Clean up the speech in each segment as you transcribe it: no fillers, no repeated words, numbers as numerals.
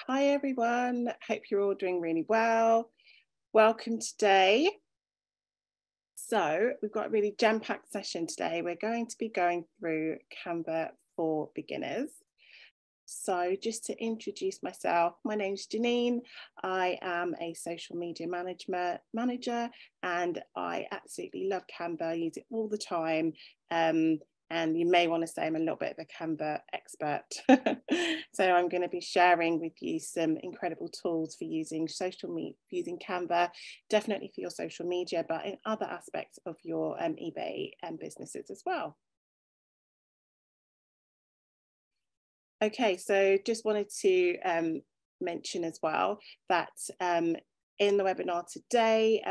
Hi everyone, hope you're all doing really well. Welcome today. So we've got a really jam-packed session today. We're going to be going through Canva for beginners. So just to introduce myself, my name's Janine. I am a social media manager and I absolutely love Canva. I use it all the time. And you may want to say I'm a little bit of a Canva expert. So I'm going to be sharing with you some incredible tools for using using Canva, definitely for your social media, but in other aspects of your eBay businesses as well. Okay, so just wanted to mention as well that in the webinar today,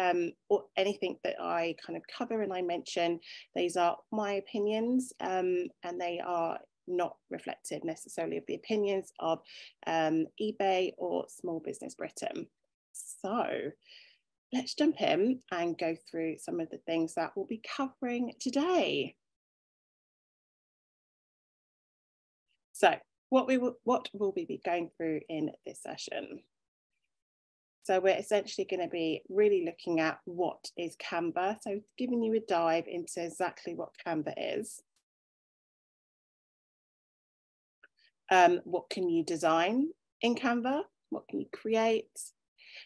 or anything that I kind of cover and I mention, these are my opinions and they are not reflective necessarily of the opinions of eBay or Small Business Britain. So let's jump in and go through some of the things that we'll be covering today. So what will we be going through in this session? So we're essentially going to be really looking at what is Canva. So giving you a dive into exactly what Canva is. What can you design in Canva? What can you create?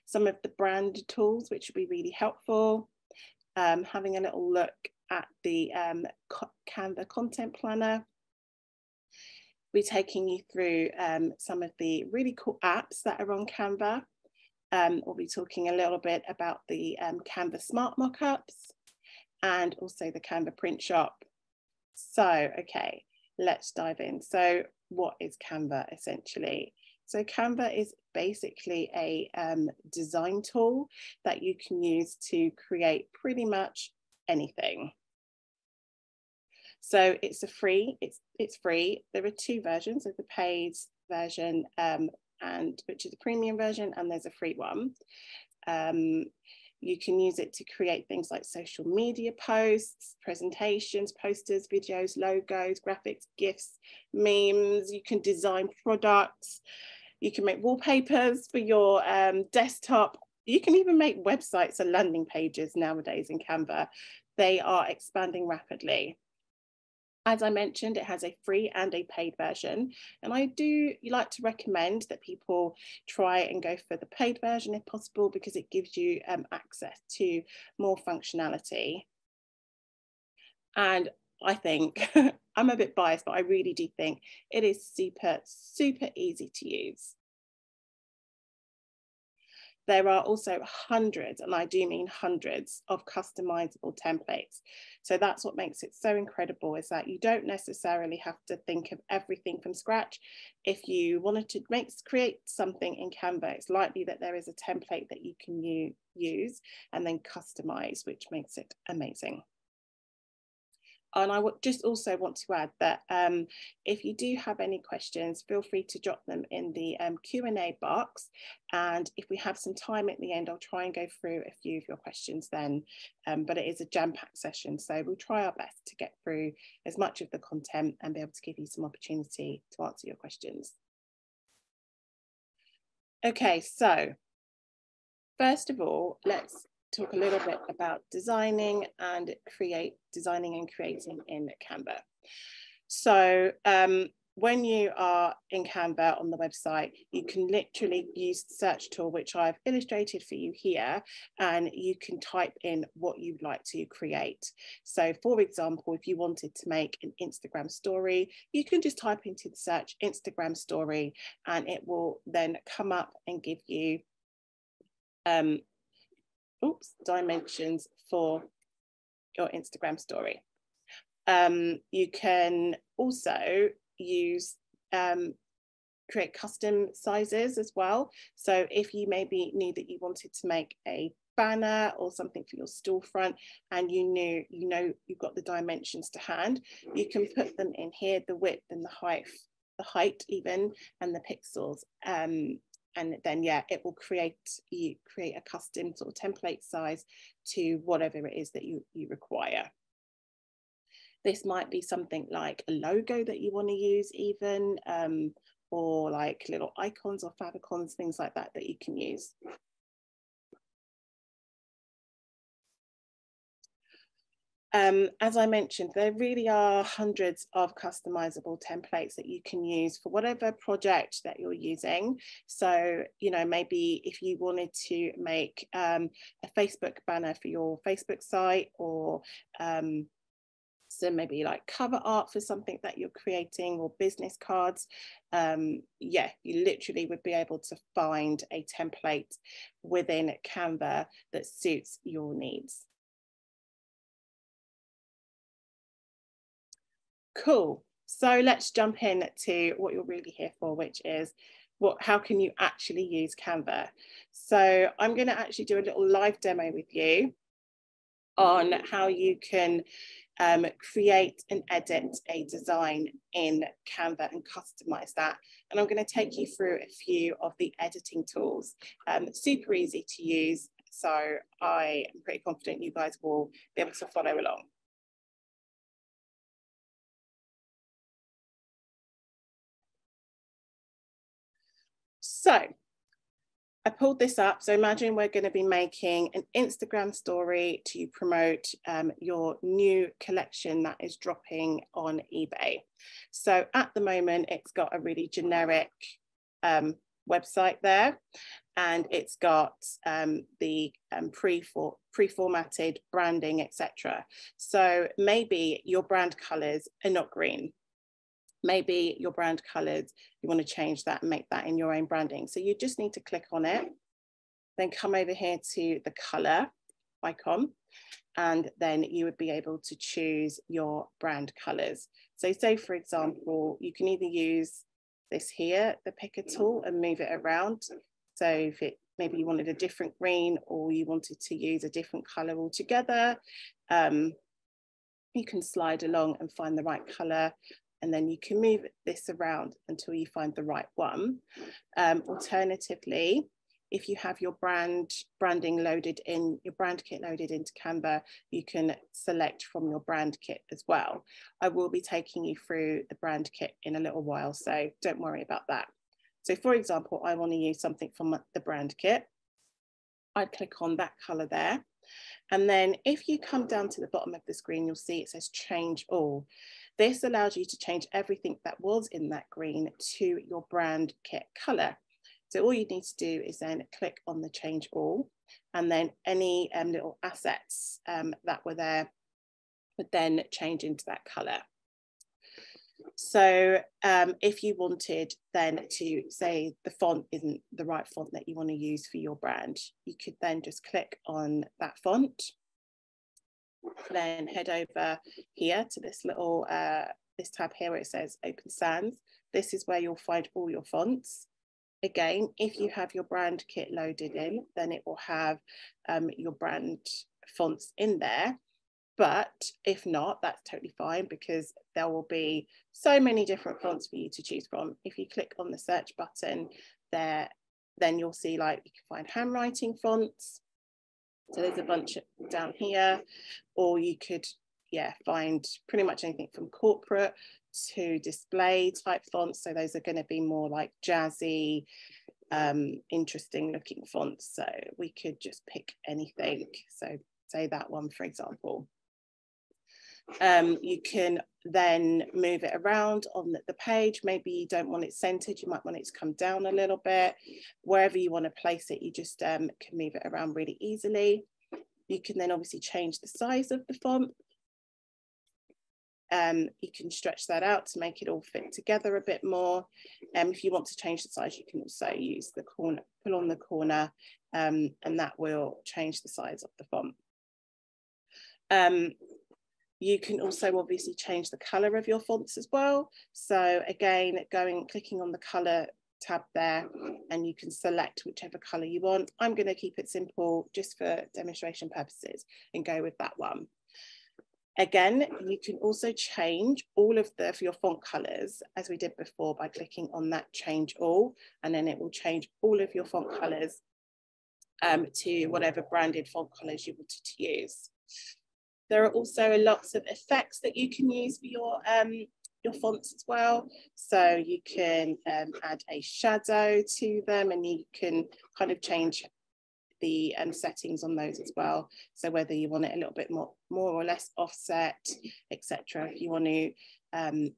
Some of the brand tools, which will be really helpful. Having a little look at the Canva content planner. We're taking you through some of the really cool apps that are on Canva. We'll be talking a little bit about the Canva Smart Mockups and also the Canva Print Shop. So, okay, let's dive in. So what is Canva essentially? So Canva is basically a design tool that you can use to create pretty much anything. So it's free. There are two versions. There's the paid version, which is a premium version, and there's a free one. You can use it to create things like social media posts, presentations, posters, videos, logos, graphics, GIFs, memes. You can design products. You can make wallpapers for your desktop. You can even make websites and landing pages nowadays in Canva. They are expanding rapidly. As I mentioned, it has a free and a paid version. And I do like to recommend that people try and go for the paid version if possible, because it gives you access to more functionality. And I think, I'm a bit biased, but I really do think it is super, super easy to use. There are also hundreds, and I do mean hundreds, of customizable templates. So that's what makes it so incredible, is that you don't necessarily have to think of everything from scratch. If you wanted to create something in Canva, it's likely that there is a template that you can use and then customize, which makes it amazing. And I would just also want to add that if you do have any questions, feel free to drop them in the Q&A box. And if we have some time at the end, I'll try and go through a few of your questions then. But it is a jam-packed session, so we'll try our best to get through as much of the content and be able to give you some opportunity to answer your questions. Okay, so first of all, let's talk a little bit about designing and creating in Canva. So when you are in Canva on the website, you can literally use the search tool, which I've illustrated for you here, and you can type in what you'd like to create. So for example, if you wanted to make an Instagram story, you can just type into the search Instagram story, and it will then come up and give you dimensions for your Instagram story. You can also use create custom sizes as well. So if you maybe knew that you wanted to make a banner or something for your storefront, and you've got the dimensions to hand, you can put them in here, the width and the height even, and the pixels. And then, yeah, it will create a custom sort of template size to whatever it is that you require. This might be something like a logo that you want to use even, or like little icons or favicons, things like that that you can use. As I mentioned, there really are hundreds of customizable templates that you can use for whatever project that you're using. So, you know, maybe if you wanted to make a Facebook banner for your Facebook site, or so maybe like cover art for something that you're creating, or business cards, yeah, you literally would be able to find a template within Canva that suits your needs. Cool. So let's jump in to what you're really here for, which is how can you actually use Canva? So I'm going to actually do a little live demo with you on how you can create and edit a design in Canva and customize that. And I'm going to take you through a few of the editing tools. Super easy to use. So I am pretty confident you guys will be able to follow along. So I pulled this up. So imagine we're going to be making an Instagram story to promote your new collection that is dropping on eBay. So at the moment, it's got a really generic website there, and it's got the pre-formatted branding, etc. So maybe your brand colors are not green. Maybe your brand colors, you want to change that and make that in your own branding. So you just need to click on it, then come over here to the color icon, and then you would be able to choose your brand colors. So say, for example, you can either use this here, the picker tool, and move it around. So if maybe you wanted a different green, or you wanted to use a different color altogether, you can slide along and find the right color, and then you can move this around until you find the right one. Alternatively, if you have your branding loaded in, your brand kit loaded into Canva, you can select from your brand kit as well. I will be taking you through the brand kit in a little while, so don't worry about that. So for example, I want to use something from the brand kit. I'd click on that color there. And then if you come down to the bottom of the screen, you'll see it says change all. This allows you to change everything that was in that green to your brand kit color. So all you need to do is then click on the change all, and then any little assets that were there would then change into that color. So if you wanted then to say the font isn't the right font that you want to use for your brand, you could then just click on that font, then head over here to this little this tab here where it says Open Sans. This is where you'll find all your fonts. Again, if you have your brand kit loaded in, then it will have your brand fonts in there. But if not, that's totally fine, because there will be so many different fonts for you to choose from. If you click on the search button there, then you'll see, like, you can find handwriting fonts. So there's a bunch down here, or you could, yeah, find pretty much anything from corporate to display type fonts. So those are going to be more like jazzy, interesting looking fonts. So we could just pick anything. So say that one, for example. You can then move it around on the page. Maybe you don't want it centered, you might want it to come down a little bit. Wherever you want to place it, you just can move it around really easily. You can then obviously change the size of the font. You can stretch that out to make it all fit together a bit more. If you want to change the size, you can also use the corner, pull on the corner, and that will change the size of the font. You can also obviously change the color of your fonts as well. So again, clicking on the color tab there, and you can select whichever color you want. I'm going to keep it simple just for demonstration purposes and go with that one. Again, you can also change all of your font colors as we did before by clicking on that change all, and then it will change all of your font colors to whatever branded font colors you wanted to use. There are also lots of effects that you can use for your fonts as well. So you can add a shadow to them, and you can kind of change the settings on those as well. So whether you want it a little bit more or less offset, etc. If you want to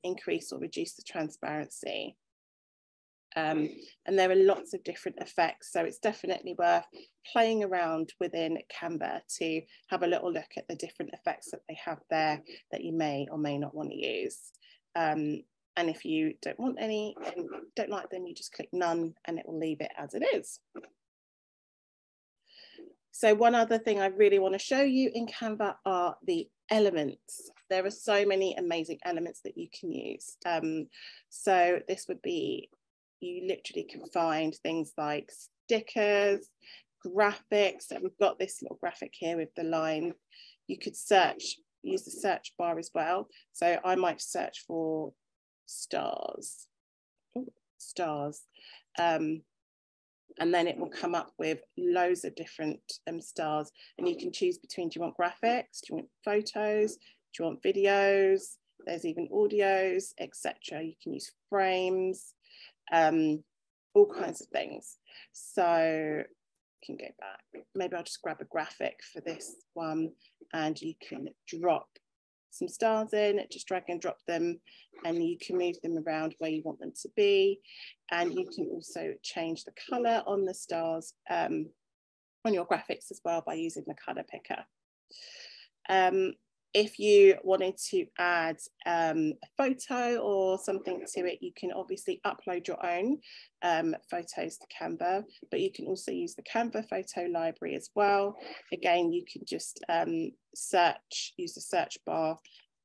increase or reduce the transparency. And there are lots of different effects. So it's definitely worth playing around within Canva to have a little look at the different effects that they have there that you may or may not want to use. And if you don't want any and don't like them, you just click none and it will leave it as it is. So one other thing I really want to show you in Canva are the elements. There are so many amazing elements that you can use. So this would be, you literally can find things like stickers, graphics. And we've got this little graphic here with the line. You could search, use the search bar as well. So I might search for stars. Ooh, stars. And then it will come up with loads of different stars, and you can choose between, do you want graphics, do you want photos, do you want videos, there's even audios, etc. You can use frames, all kinds of things. So you can go back, maybe I'll just grab a graphic for this one, and you can drop some stars in, just drag and drop them, and you can move them around where you want them to be. And you can also change the color on the stars on your graphics as well by using the color picker. If you wanted to add a photo or something to it, you can obviously upload your own photos to Canva, but you can also use the Canva photo library as well. Again, you can just search, use the search bar,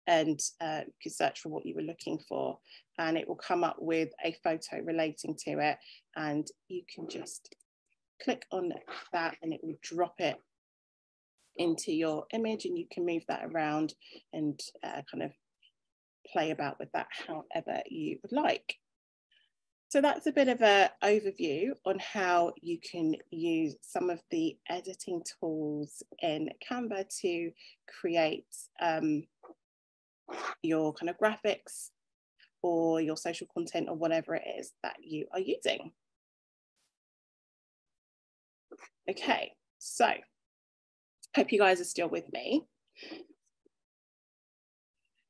and you can search for what you were looking for, and it will come up with a photo relating to it, and you can just click on that and it will drop it into your image, and you can move that around and kind of play about with that however you would like. So that's a bit of an overview on how you can use some of the editing tools in Canva to create your kind of graphics or your social content or whatever it is that you are using. Okay, so hope you guys are still with me.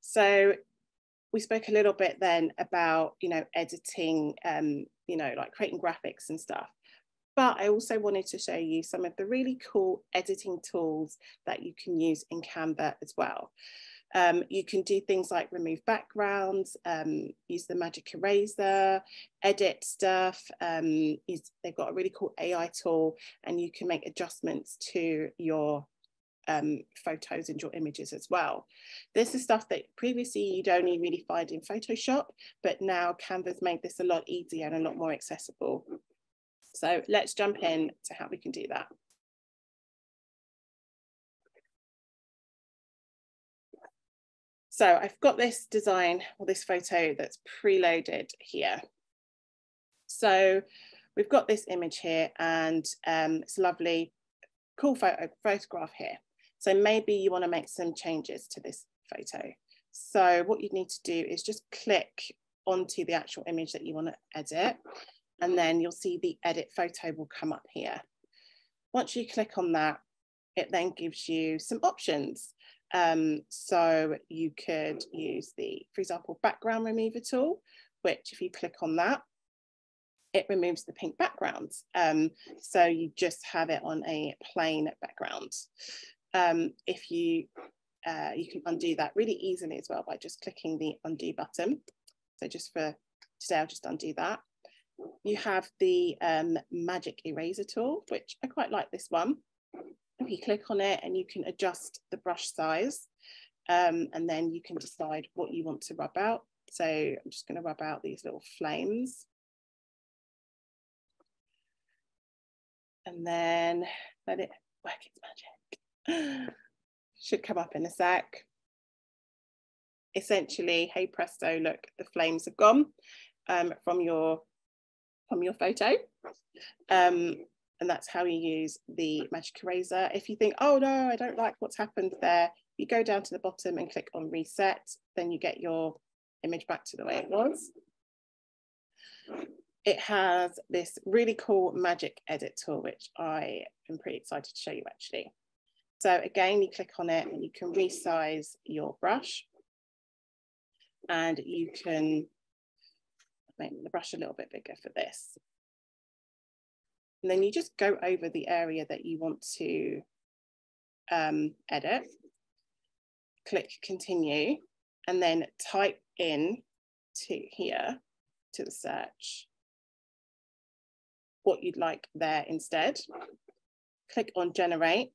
So we spoke a little bit then about, you know, editing, you know, like creating graphics and stuff. But I also wanted to show you some of the really cool editing tools that you can use in Canva as well. You can do things like remove backgrounds, use the magic eraser, edit stuff. They've got a really cool AI tool, and you can make adjustments to your photos and your images as well. This is stuff that previously you'd only really find in Photoshop, but now Canva's made this a lot easier and a lot more accessible. So let's jump in to how we can do that. So I've got this design or this photo that's preloaded here. So we've got this image here, and it's a lovely, cool photograph here. So maybe you want to make some changes to this photo. So what you need to do is just click onto the actual image that you want to edit, and then you'll see the edit photo will come up here. Once you click on that, it then gives you some options. So you could use the, for example, background remover tool, which if you click on that, it removes the pink backgrounds. So you just have it on a plain background. If you can undo that really easily as well by just clicking the undo button. So just for today, I'll just undo that. You have the magic eraser tool, which I quite like this one. If you click on it, and you can adjust the brush size, and then you can decide what you want to rub out. So I'm just going to rub out these little flames. And then let it work its magic. Should come up in a sec. Essentially, hey presto, look, the flames have gone from your photo. And that's how you use the magic eraser. If you think, oh no, I don't like what's happened there, you go down to the bottom and click on reset, then you get your image back to the way it was. It has this really cool magic edit tool, which I am pretty excited to show you actually. So again, you click on it and you can resize your brush, and you can make the brush a little bit bigger for this. And then you just go over the area that you want to edit, click continue, and then type in to here, to the search, what you'd like there instead. Click on generate,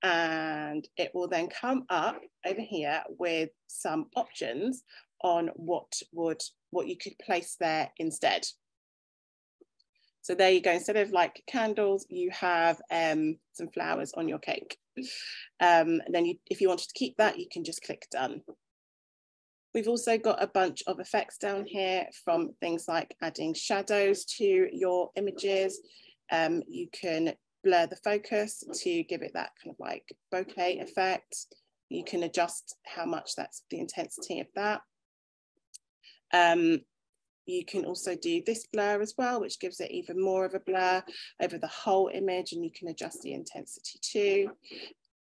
and it will then come up over here with some options on what you could place there instead. So there you go. Instead of like candles, you have some flowers on your cake. Then if you wanted to keep that, you can just click done. We've also got a bunch of effects down here, from things like adding shadows to your images. You can blur the focus to give it that kind of like bokeh effect. You can adjust how much that's the intensity of that. You can also do this blur as well, which gives it even more of a blur over the whole image, and you can adjust the intensity too.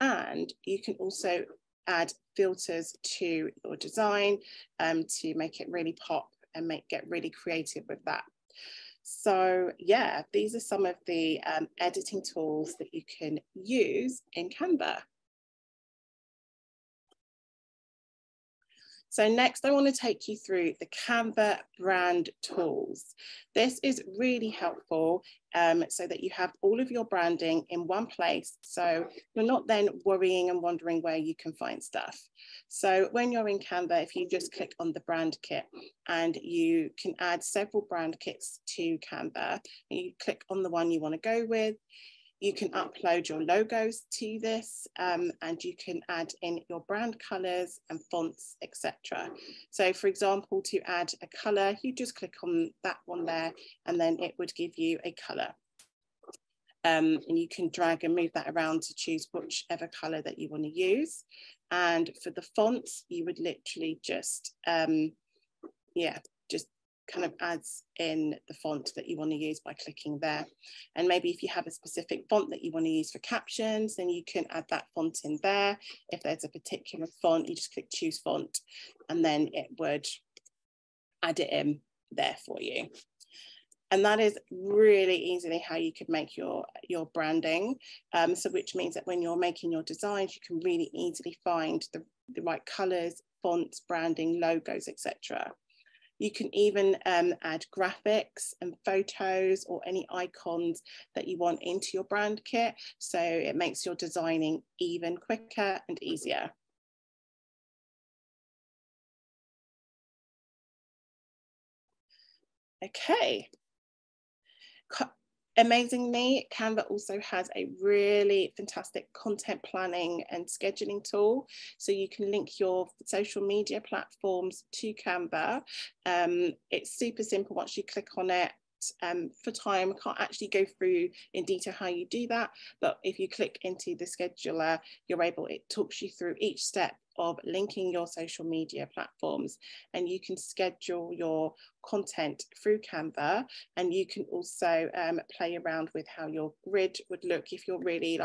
And you can also add filters to your design to make it really pop and get really creative with that. So yeah, these are some of the editing tools that you can use in Canva. So next, I want to take you through the Canva brand tools. This is really helpful so that you have all of your branding in one place, so you're not then worrying and wondering where you can find stuff. So when you're in Canva, if you just click on the brand kit, and you can add several brand kits to Canva, you click on the one you want to go with. You can upload your logos to this, and you can add in your brand colors and fonts, etc. So for example, to add a color, you just click on that one there, and then it would give you a color. And you can drag and move that around to choose whichever color that you want to use. And for the fonts, you would literally just, just kind of adds in the font that you want to use by clicking there. And maybe if you have a specific font that you want to use for captions, then you can add that font in there. If there's a particular font, you just click choose font, and then it would add it in there for you. And that is really easily how you could make your branding. So which means that when you're making your designs, you can really easily find the right colors, fonts, branding, logos, etc. You can even add graphics and photos or any icons that you want into your brand kit. So it makes your designing even quicker and easier. Okay. Amazingly, Canva also has a really fantastic content planning and scheduling tool. So you can link your social media platforms to Canva. It's super simple once you click on it. For time, I can't actually go through in detail how you do that, but if you click into the scheduler, it talks you through each step of linking your social media platforms, and you can schedule your content through Canva, and you can also play around with how your grid would look. If you're really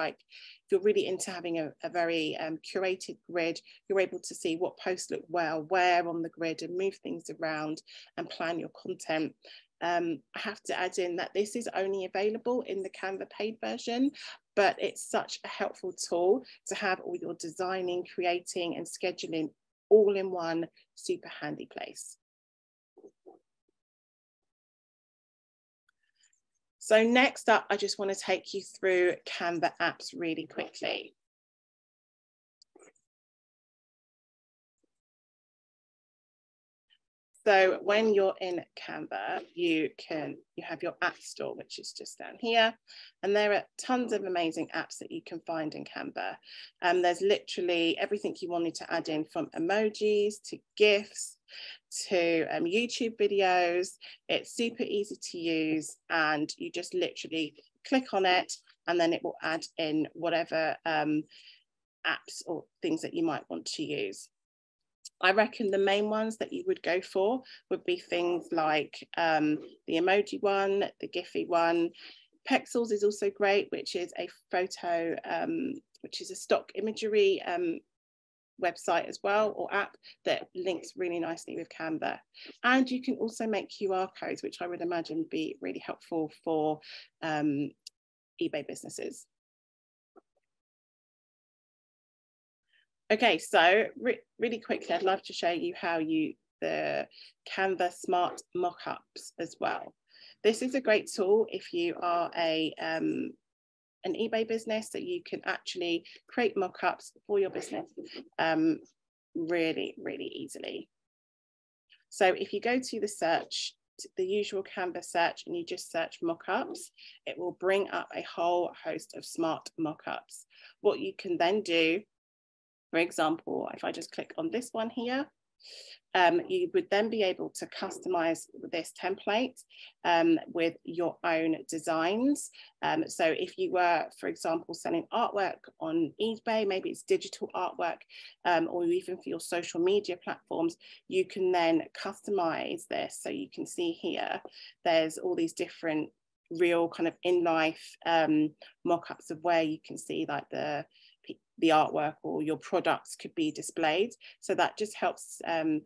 into having a very curated grid, you're able to see what posts look well where on the grid and move things around and plan your content. I have to add in that this is only available in the Canva paid version, but it's such a helpful tool to have all your designing, creating and scheduling all in one super handy place. So next up, I just want to take you through Canva apps really quickly. So when you're in Canva, you have your app store, which is just down here. And there are tons of amazing apps that you can find in Canva. There's literally everything you wanted to add in, from emojis to GIFs to YouTube videos. It's super easy to use, and you just literally click on it, and then it will add in whatever apps or things that you might want to use. I reckon the main ones that you would go for would be things like the emoji one, the Giphy one. Pexels is also great, which is a photo, which is a stock imagery website as well, or app that links really nicely with Canva. And you can also make QR codes, which I would imagine would be really helpful for eBay businesses. Okay, so really quickly, I'd love to show you how the Canva Smart Mockups as well. This is a great tool if you are an eBay business, that you can actually create mockups for your business really, really easily. So if you go to the search, the usual Canva search, and you just search mockups, it will bring up a whole host of smart mockups. What you can then do, for example, if I just click on this one here, you would then be able to customize this template with your own designs. So if you were, for example, selling artwork on eBay, maybe it's digital artwork, or even for your social media platforms, you can then customize this. So you can see here, there's all these different real kind of in-life mock-ups of where you can see like the artwork or your products could be displayed. So that just helps for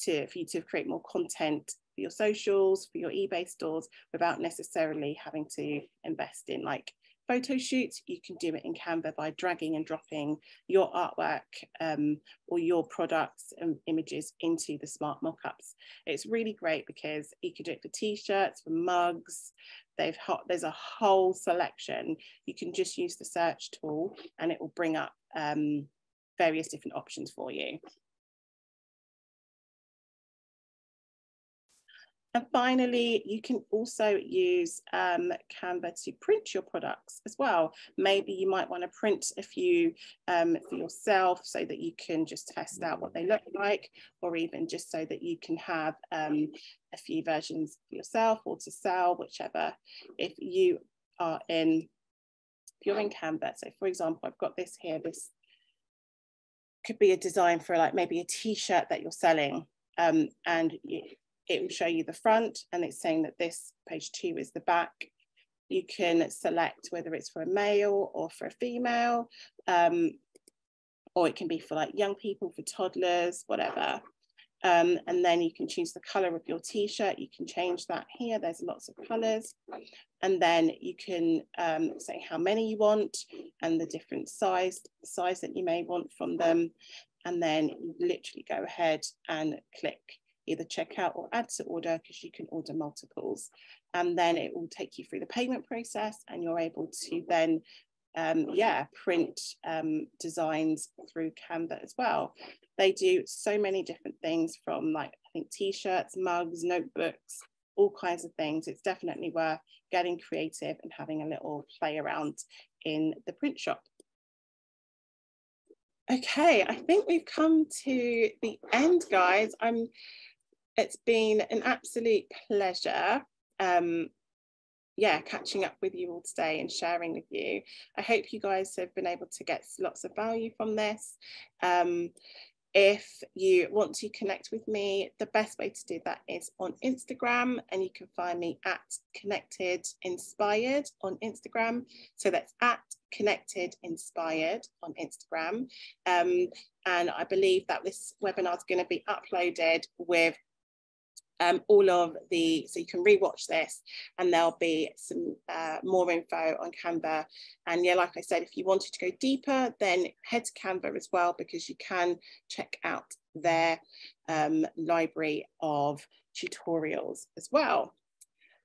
you to create more content for your socials, for your eBay stores, without necessarily having to invest in like photo shoots. You can do it in Canva by dragging and dropping your artwork or your products and images into the smart mockups. It's really great because you could do it for t-shirts, for mugs. There's a whole selection. You can just use the search tool and it will bring up various different options for you. And finally, you can also use Canva to print your products as well. Maybe you might want to print a few for yourself so that you can just test out what they look like, or even just so that you can have a few versions for yourself or to sell, whichever. If you're in Canva, so for example, I've got this here, this could be a design for like maybe a t-shirt that you're selling, and it will show you the front, and it's saying that this page 2 is the back. You can select whether it's for a male or for a female, or it can be for like young people, for toddlers, whatever. And then you can choose the color of your t-shirt. You can change that here. There's lots of colors. And then you can say how many you want and the different size that you may want from them. And then you literally go ahead and click either check out or add to order, because you can order multiples. And then it will take you through the payment process, and you're able to then print designs through Canva as well. They do so many different things, from like, I think t-shirts, mugs, notebooks, all kinds of things. It's definitely worth getting creative and having a little play around in the print shop. Okay, I think we've come to the end, guys. It's been an absolute pleasure catching up with you all today and sharing with you. I hope you guys have been able to get lots of value from this. If you want to connect with me, the best way to do that is on Instagram, and you can find me at Connected Inspired on Instagram. So that's at Connected Inspired on Instagram. And I believe that this webinar is going to be uploaded with all of the, so you can rewatch this, and there'll be some more info on Canva. And yeah, like I said, if you wanted to go deeper, then head to Canva as well, because you can check out their library of tutorials as well.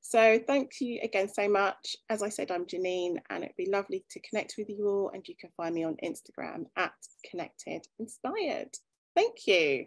So thank you again so much. As I said, I'm Janine, and it'd be lovely to connect with you all, and you can find me on Instagram at Connected Inspired. Thank you.